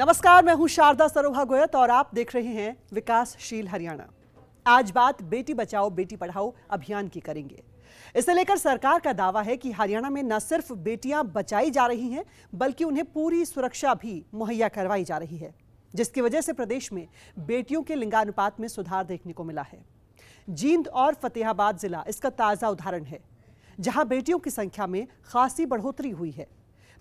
नमस्कार, मैं हूं शारदा सरोहा गोयत और आप देख रहे हैं विकासशील हरियाणा। आज बात बेटी बचाओ बेटी पढ़ाओ अभियान की करेंगे। इसे लेकर सरकार का दावा है कि हरियाणा में न सिर्फ बेटियां बचाई जा रही हैं, बल्कि उन्हें पूरी सुरक्षा भी मुहैया करवाई जा रही है, जिसकी वजह से प्रदेश में बेटियों के लिंगानुपात में सुधार देखने को मिला है। जींद और फतेहाबाद जिला इसका ताजा उदाहरण है, जहां बेटियों की संख्या में खासी बढ़ोतरी हुई है।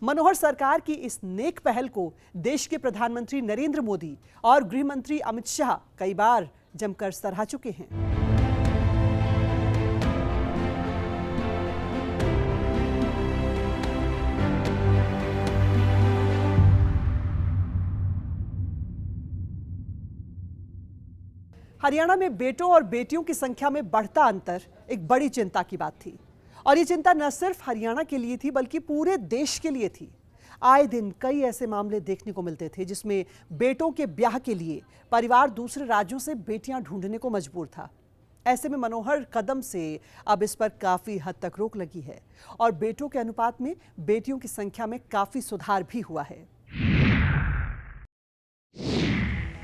मनोहर सरकार की इस नेक पहल को देश के प्रधानमंत्री नरेंद्र मोदी और गृह मंत्री अमित शाह कई बार जमकर सराह चुके हैं। हरियाणा में बेटों और बेटियों की संख्या में बढ़ता अंतर एक बड़ी चिंता की बात थी, और ये चिंता न सिर्फ हरियाणा के लिए थी बल्कि पूरे देश के लिए थी। आए दिन कई ऐसे मामले देखने को मिलते थे जिसमें बेटों के ब्याह के लिए परिवार दूसरे राज्यों से बेटियां ढूंढने को मजबूर था। ऐसे में मनोहर कदम से अब इस पर काफी हद तक रोक लगी है और बेटों के अनुपात में बेटियों की संख्या में काफी सुधार भी हुआ है।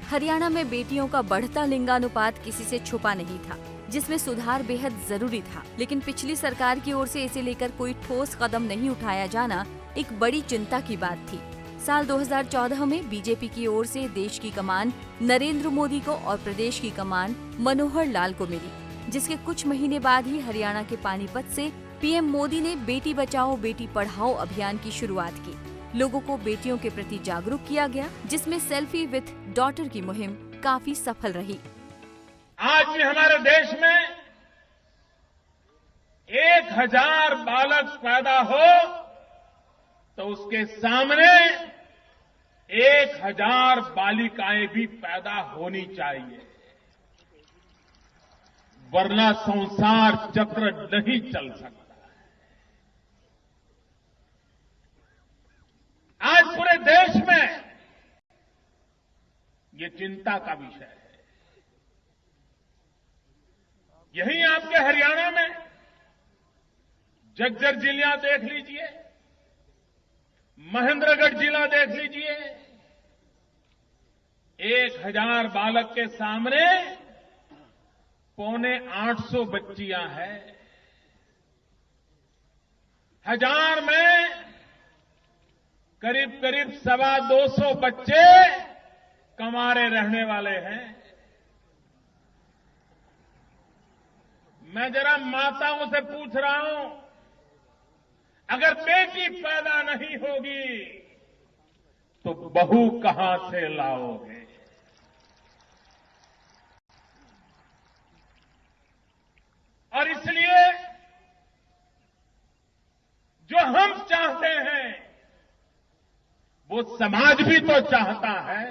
हरियाणा में बेटियों का बढ़ता लिंगानुपात किसी से छुपा नहीं था, जिसमें सुधार बेहद जरूरी था। लेकिन पिछली सरकार की ओर से इसे लेकर कोई ठोस कदम नहीं उठाया जाना एक बड़ी चिंता की बात थी। साल 2014 में बीजेपी की ओर से देश की कमान नरेंद्र मोदी को और प्रदेश की कमान मनोहर लाल को मिली, जिसके कुछ महीने बाद ही हरियाणा के पानीपत से पीएम मोदी ने बेटी बचाओ बेटी पढ़ाओ अभियान की शुरुआत की। लोगों को बेटियों के प्रति जागरूक किया गया, जिसमें सेल्फी विथ डॉटर की मुहिम काफी सफल रही। आज भी हमारे देश में 1000 बालक पैदा हो तो उसके सामने 1000 बालिकाएं भी पैदा होनी चाहिए, वरना संसार चक्र नहीं चल सकता। आज पूरे देश में ये चिंता का विषय है। यही आपके हरियाणा में झज्जर जिला देख लीजिए, महेंद्रगढ़ जिला देख लीजिए, 1000 बालक के सामने 750 बच्चियां हैं। 1000 में करीब 225 बच्चे कमारे रहने वाले हैं। मैं जरा माताओं से पूछ रहा हूं, अगर बेटी पैदा नहीं होगी तो बहू कहां से लाओगे? और इसलिए जो हम चाहते हैं वो समाज भी तो चाहता है।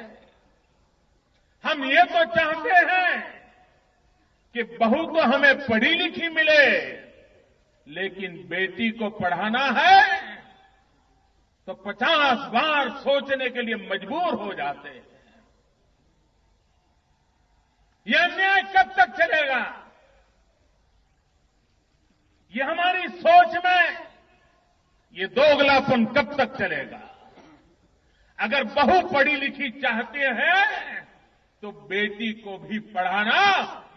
हम ये तो चाहते हैं कि बहू तो हमें पढ़ी लिखी मिले, लेकिन बेटी को पढ़ाना है तो 50 बार सोचने के लिए मजबूर हो जाते हैं। यह अन्याय कब तक चलेगा? ये हमारी सोच में ये दोगलापन कब तक चलेगा? अगर बहू पढ़ी लिखी चाहते हैं तो बेटी को भी पढ़ाना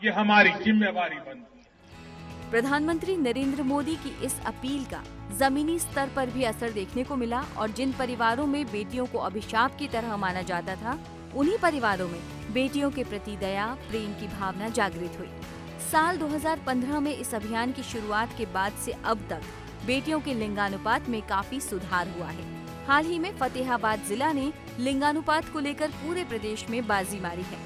ये हमारी जिम्मेवारी बनती है। प्रधानमंत्री नरेंद्र मोदी की इस अपील का जमीनी स्तर पर भी असर देखने को मिला और जिन परिवारों में बेटियों को अभिशाप की तरह माना जाता था, उन्हीं परिवारों में बेटियों के प्रति दया प्रेम की भावना जागृत हुई। साल 2015 में इस अभियान की शुरुआत के बाद से अब तक बेटियों के लिंगानुपात में काफी सुधार हुआ है। हाल ही में फतेहाबाद जिला ने लिंगानुपात को लेकर पूरे प्रदेश में बाजी मारी है।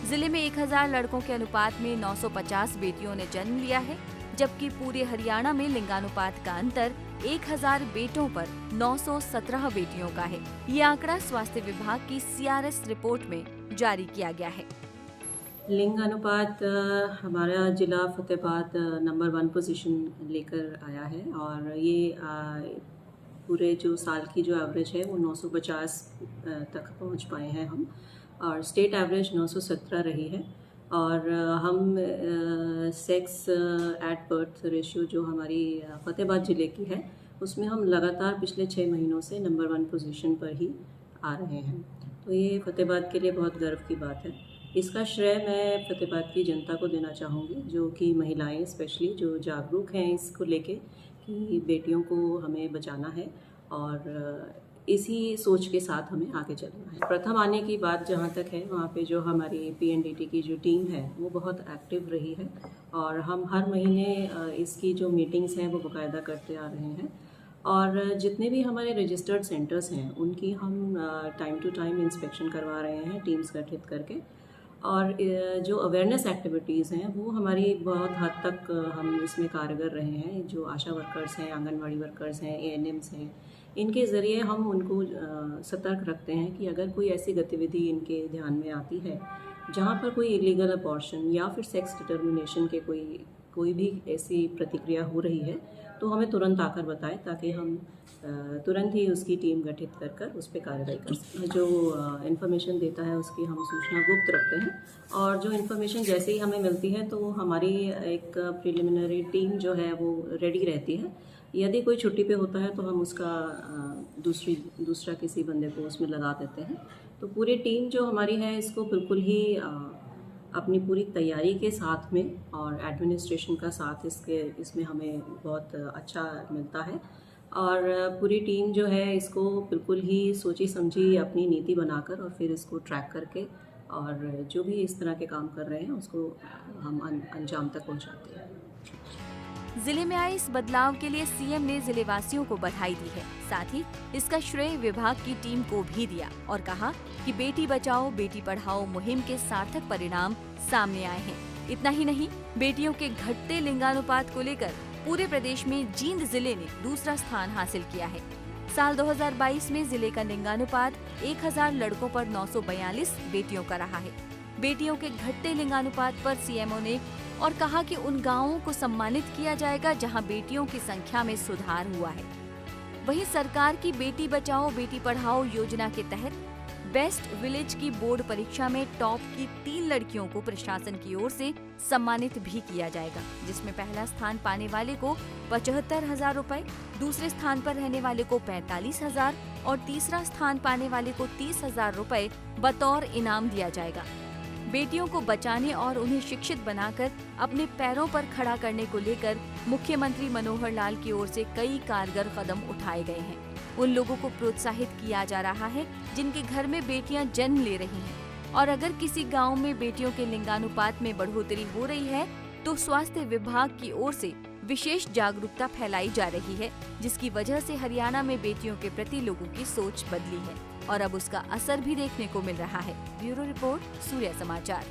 जिले में 1000 लड़कों के अनुपात में 950 बेटियों ने जन्म लिया है, जबकि पूरे हरियाणा में लिंगानुपात का अंतर 1000 बेटों पर 917 बेटियों का है। ये आंकड़ा स्वास्थ्य विभाग की CRS रिपोर्ट में जारी किया गया है। लिंग अनुपात हमारा जिला फतेहाबाद नंबर 1 पोजीशन लेकर आया है और ये पूरे जो साल की जो एवरेज है वो 950 तक पहुंच पाए हैं हम, और स्टेट एवरेज 917 रही है। और हम सेक्स एट बर्थ रेशियो जो हमारी फतेहाबाद ज़िले की है उसमें हम लगातार पिछले 6 महीनों से नंबर 1 पोजीशन पर ही आ रहे हैं। तो ये फतेहाबाद के लिए बहुत गर्व की बात है। इसका श्रेय मैं फतेहाबाद की जनता को देना चाहूँगी, जो कि महिलाएं स्पेशली जो जागरूक हैं इसको लेके कि बेटियों को हमें बचाना है और इसी सोच के साथ हमें आगे चलना है। प्रथम आने की बात जहाँ तक है, वहाँ पे जो हमारी PNDT की जो टीम है वो बहुत एक्टिव रही है और हम हर महीने इसकी जो मीटिंग्स हैं वो बाकायदा करते आ रहे हैं और जितने भी हमारे रजिस्टर्ड सेंटर्स हैं उनकी हम टाइम टू टाइम इंस्पेक्शन करवा रहे हैं टीम्स गठित करके। और जो अवेयरनेस एक्टिविटीज़ हैं वो हमारी बहुत हद तक हम इसमें कारगर रहे हैं। जो आशा वर्कर्स हैं, आंगनवाड़ी वर्कर्स हैं, ANMs हैं, इनके ज़रिए हम उनको सतर्क रखते हैं कि अगर कोई ऐसी गतिविधि इनके ध्यान में आती है जहाँ पर कोई इलीगल अबॉर्शन या फिर सेक्स डिटर्मिनेशन के कोई भी ऐसी प्रतिक्रिया हो रही है तो हमें तुरंत आकर बताएं ताकि हम तुरंत ही उसकी टीम गठित कर उस पर कार्रवाई कर सकें। जो इन्फॉर्मेशन देता है उसकी हम सूचना गुप्त रखते हैं और जो इन्फॉर्मेशन जैसे ही हमें मिलती है तो हमारी एक प्रिलिमिनरी टीम जो है वो रेडी रहती है। यदि कोई छुट्टी पे होता है तो हम उसका दूसरा किसी बंदे को उसमें लगा देते हैं। तो पूरी टीम जो हमारी है इसको बिल्कुल ही अपनी पूरी तैयारी के साथ में और एडमिनिस्ट्रेशन का साथ इसमें हमें बहुत अच्छा मिलता है और पूरी टीम जो है इसको बिल्कुल ही सोची समझी अपनी नीति बनाकर और फिर इसको ट्रैक करके और जो भी इस तरह के काम कर रहे हैं उसको हम अंजाम तक पहुंचाते हैं। जिले में आए इस बदलाव के लिए CM ने जिलेवासियों को बधाई दी है। साथ ही इसका श्रेय विभाग की टीम को भी दिया और कहा कि बेटी बचाओ बेटी पढ़ाओ मुहिम के सार्थक परिणाम सामने आए हैं। इतना ही नहीं, बेटियों के घटते लिंगानुपात को लेकर पूरे प्रदेश में जींद जिले ने दूसरा स्थान हासिल किया है। साल 2022 में जिले का लिंगानुपात 1000 लड़कों पर 942 बेटियों का रहा है। बेटियों के घटते लिंगानुपात पर CMO ने और कहा कि उन गांवों को सम्मानित किया जाएगा जहां बेटियों की संख्या में सुधार हुआ है। वहीं सरकार की बेटी बचाओ बेटी पढ़ाओ योजना के तहत बेस्ट विलेज की बोर्ड परीक्षा में टॉप की 3 लड़कियों को प्रशासन की ओर से सम्मानित भी किया जाएगा, जिसमें पहला स्थान पाने वाले को 75,000 रुपए, दूसरे स्थान पर रहने वाले को 45,000 और तीसरा स्थान पाने वाले को 30,000 रुपए बतौर इनाम दिया जाएगा। बेटियों को बचाने और उन्हें शिक्षित बनाकर अपने पैरों पर खड़ा करने को लेकर मुख्यमंत्री मनोहर लाल की ओर से कई कारगर कदम उठाए गए हैं। उन लोगों को प्रोत्साहित किया जा रहा है जिनके घर में बेटियां जन्म ले रही हैं और अगर किसी गांव में बेटियों के लिंगानुपात में बढ़ोतरी हो रही है तो स्वास्थ्य विभाग की ओर से विशेष जागरूकता फैलाई जा रही है, जिसकी वजह से हरियाणा में बेटियों के प्रति लोगों की सोच बदली है और अब उसका असर भी देखने को मिल रहा है। ब्यूरो रिपोर्ट, सूर्य समाचार।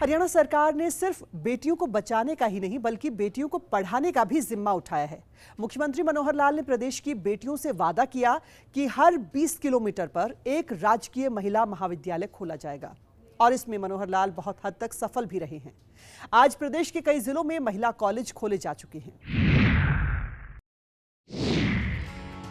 हरियाणा सरकार ने सिर्फ बेटियों को बचाने का ही नहीं बल्कि बेटियों को पढ़ाने का भी जिम्मा उठाया है। मुख्यमंत्री मनोहर लाल ने प्रदेश की बेटियों से वादा किया कि हर 20 किलोमीटर पर एक राजकीय महिला महाविद्यालय खोला जाएगा और इसमें मनोहर लाल बहुत हद तक सफल भी रहे हैं। आज प्रदेश के कई जिलों में महिला कॉलेज खोले जा चुके हैं।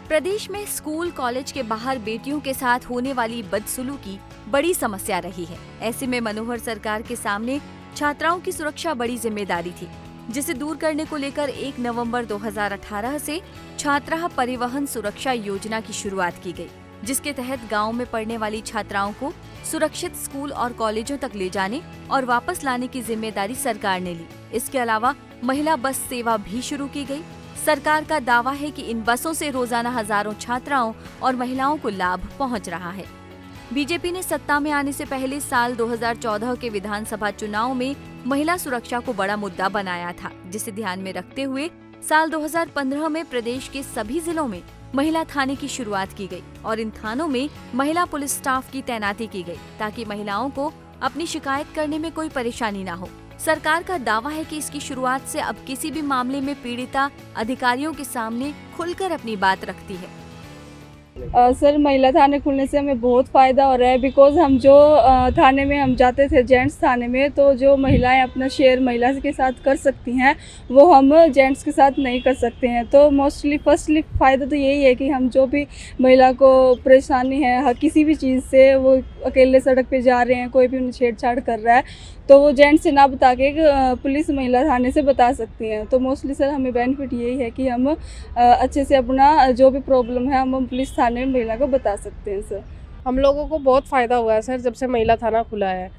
प्रदेश में स्कूल कॉलेज के बाहर बेटियों के साथ होने वाली बदसलूकी बड़ी समस्या रही है। ऐसे में मनोहर सरकार के सामने छात्राओं की सुरक्षा बड़ी जिम्मेदारी थी, जिसे दूर करने को लेकर 1 नवंबर 2018 से छात्रा परिवहन सुरक्षा योजना की शुरुआत की गई, जिसके तहत गांव में पढ़ने वाली छात्राओं को सुरक्षित स्कूल और कॉलेजों तक ले जाने और वापस लाने की जिम्मेदारी सरकार ने ली। इसके अलावा महिला बस सेवा भी शुरू की गई। सरकार का दावा है कि इन बसों से रोजाना हजारों छात्राओं और महिलाओं को लाभ पहुंच रहा है। बीजेपी ने सत्ता में आने से पहले साल 2014 के विधानसभा चुनाव में महिला सुरक्षा को बड़ा मुद्दा बनाया था, जिसे ध्यान में रखते हुए साल 2015 में प्रदेश के सभी जिलों में महिला थाने की शुरुआत की गई और इन थानों में महिला पुलिस स्टाफ की तैनाती की गई ताकि महिलाओं को अपनी शिकायत करने में कोई परेशानी न हो। सरकार का दावा है कि इसकी शुरुआत से अब किसी भी मामले में पीड़िता अधिकारियों के सामने खुलकर अपनी बात रखती है। सर, महिला थाने खुलने से हमें बहुत फ़ायदा हो रहा है बिकॉज़ हम जो थाने में हम जाते थे जेंट्स थाने में, तो जो महिलाएं अपना शेयर महिला के साथ कर सकती हैं वो हम जेंट्स के साथ नहीं कर सकते हैं। तो मोस्टली फर्स्टली फ़ायदा तो यही है कि हम जो भी महिला को परेशानी है किसी भी चीज़ से, वो अकेले सड़क पे जा रहे हैं, कोई भी उन्हें छेड़छाड़ कर रहा है तो वो जेंट्स से ना बता के पुलिस महिला थाने से बता सकती हैं। तो मोस्टली सर हमें बेनिफिट यही है कि हम अच्छे से अपना जो भी प्रॉब्लम है हम पुलिस थाने में महिला को बता सकते हैं सर। हम लोगों को बहुत फ़ायदा हुआ है सर जब से महिला थाना खुला है,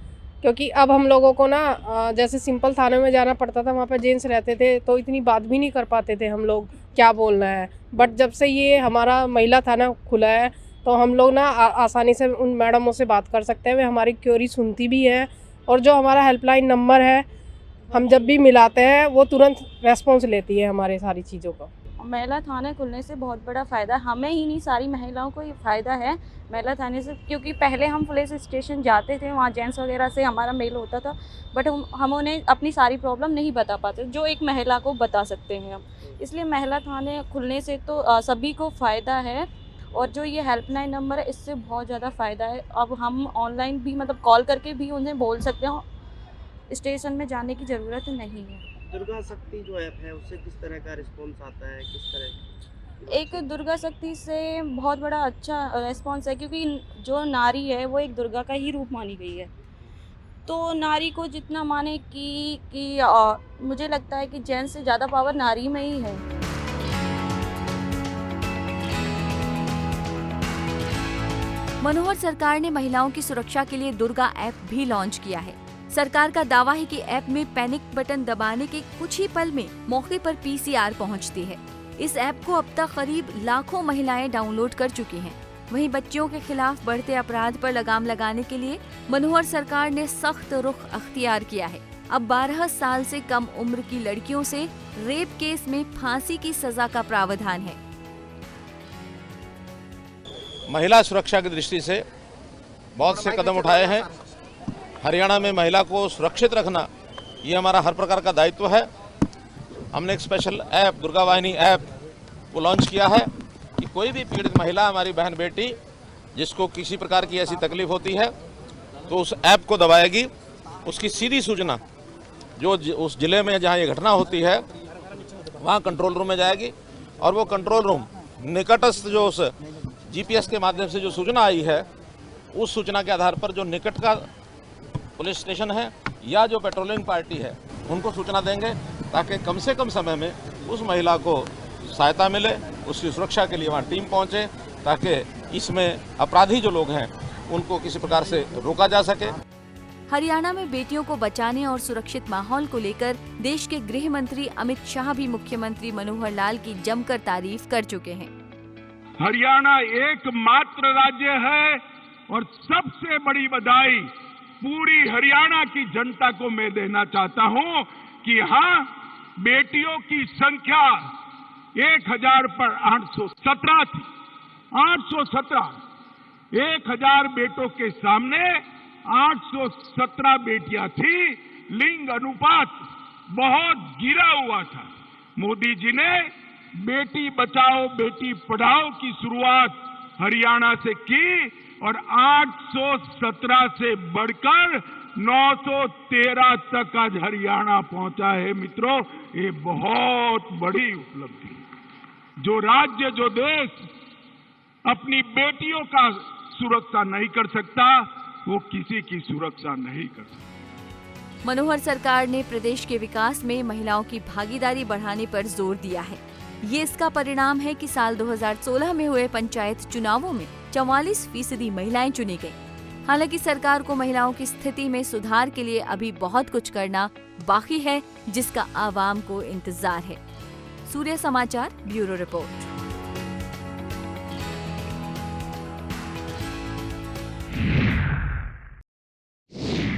क्योंकि अब हम लोगों को ना जैसे सिंपल थाने में जाना पड़ता था, वहाँ पे जेंट्स रहते थे तो इतनी बात भी नहीं कर पाते थे हम लोग क्या बोलना है। बट जब से ये हमारा महिला थाना खुला है तो हम लोग ना आसानी से उन मैडमों से बात कर सकते हैं, वे हमारी क्वेरी सुनती भी हैं और जो हमारा हेल्पलाइन नंबर है हम जब भी मिलाते हैं वो तुरंत रेस्पॉन्स लेती है हमारे सारी चीज़ों का। महिला थाने खुलने से बहुत बड़ा फ़ायदा हमें ही नहीं, सारी महिलाओं को ही फ़ायदा है महिला थाने से, क्योंकि पहले हम पुलिस स्टेशन जाते थे, वहाँ जेंट्स वगैरह से हमारा मेल होता था बट हम उन्हें अपनी सारी प्रॉब्लम नहीं बता पाते जो एक महिला को बता सकते हैं हम। इसलिए महिला थाने खुलने से तो सभी को फ़ायदा है और जो ये हेल्पलाइन नंबर है इससे बहुत ज़्यादा फ़ायदा है। अब हम ऑनलाइन भी मतलब कॉल करके भी उन्हें बोल सकते हैं, स्टेशन में जाने की ज़रूरत नहीं है। दुर्गा शक्ति जो ऐप है उससे किस तरह का रिस्पॉन्स आता है, किस तरह? एक दुर्गा शक्ति से बहुत बड़ा अच्छा रिस्पॉन्स है, क्योंकि जो नारी है वो एक दुर्गा का ही रूप मानी गई है, तो नारी को जितना माने कि मुझे लगता है कि जेंट्स से ज़्यादा पावर नारी में ही है। मनोहर सरकार ने महिलाओं की सुरक्षा के लिए दुर्गा ऐप भी लॉन्च किया है। सरकार का दावा है कि ऐप में पैनिक बटन दबाने के कुछ ही पल में मौके पर पीसीआर पहुंचती है। इस ऐप को अब तक करीब लाखों महिलाएं डाउनलोड कर चुकी हैं। वहीं बच्चियों के खिलाफ बढ़ते अपराध पर लगाम लगाने के लिए मनोहर सरकार ने सख्त रुख अख्तियार किया है। अब 12 साल से कम उम्र की लड़कियों से रेप केस में फांसी की सजा का प्रावधान है। महिला सुरक्षा की दृष्टि से बहुत से कदम उठाए हैं। हरियाणा में महिला को सुरक्षित रखना ये हमारा हर प्रकार का दायित्व है। हमने एक स्पेशल ऐप दुर्गा वाहिनी ऐप को लॉन्च किया है कि कोई भी पीड़ित महिला, हमारी बहन बेटी जिसको किसी प्रकार की ऐसी तकलीफ होती है तो उस ऐप को दबाएगी, उसकी सीधी सूचना जो उस जिले में जहां ये घटना होती है वहां कंट्रोल रूम में जाएगी और वो कंट्रोल रूम निकटस्थ जो उस जीपीएस के माध्यम से जो सूचना आई है उस सूचना के आधार पर जो निकट का पुलिस स्टेशन है या जो पेट्रोलिंग पार्टी है उनको सूचना देंगे ताकि कम से कम समय में उस महिला को सहायता मिले, उसकी सुरक्षा के लिए वहाँ टीम पहुँचे ताकि इसमें अपराधी जो लोग हैं उनको किसी प्रकार से रोका जा सके। हरियाणा में बेटियों को बचाने और सुरक्षित माहौल को लेकर देश के गृह मंत्री अमित शाह भी मुख्यमंत्री मनोहर लाल की जमकर तारीफ कर चुके हैं। हरियाणा एकमात्र राज्य है और सबसे बड़ी बधाई पूरी हरियाणा की जनता को मैं देना चाहता हूं कि हाँ, बेटियों की संख्या 1000 पर 817 थी। 817 1000 बेटों के सामने 817 बेटियां थी। लिंग अनुपात बहुत गिरा हुआ था। मोदी जी ने बेटी बचाओ बेटी पढ़ाओ की शुरुआत हरियाणा से की और 817 से बढ़कर 913 तक आज हरियाणा पहुंचा है। मित्रों, ये बहुत बड़ी उपलब्धि है। जो राज्य, जो देश अपनी बेटियों का सुरक्षा नहीं कर सकता वो किसी की सुरक्षा नहीं कर सकता। मनोहर सरकार ने प्रदेश के विकास में महिलाओं की भागीदारी बढ़ाने पर जोर दिया है। ये इसका परिणाम है कि साल 2016 में हुए पंचायत चुनावों में 44% महिलाएं चुनी गईं। हालांकि सरकार को महिलाओं की स्थिति में सुधार के लिए अभी बहुत कुछ करना बाकी है, जिसका आवाम को इंतजार है। सूर्य समाचार ब्यूरो रिपोर्ट।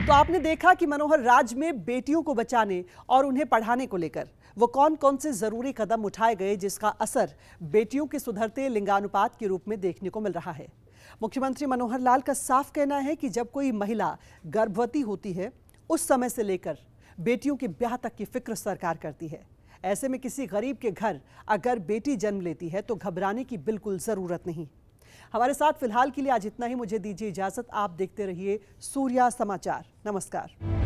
तो आपने देखा कि मनोहर राज में बेटियों को बचाने और उन्हें पढ़ाने को लेकर वो कौन कौन से जरूरी कदम उठाए गए जिसका असर बेटियों के सुधरते लिंगानुपात के रूप में देखने को मिल रहा है। मुख्यमंत्री मनोहर लाल का साफ कहना है कि जब कोई महिला गर्भवती होती है उस समय से लेकर बेटियों के ब्याह तक की फिक्र सरकार करती है। ऐसे में किसी गरीब के घर अगर बेटी जन्म लेती है तो घबराने की बिल्कुल जरूरत नहीं। हमारे साथ फिलहाल के लिए आज इतना ही। मुझे दीजिए इजाजत। आप देखते रहिए सूर्या समाचार। नमस्कार।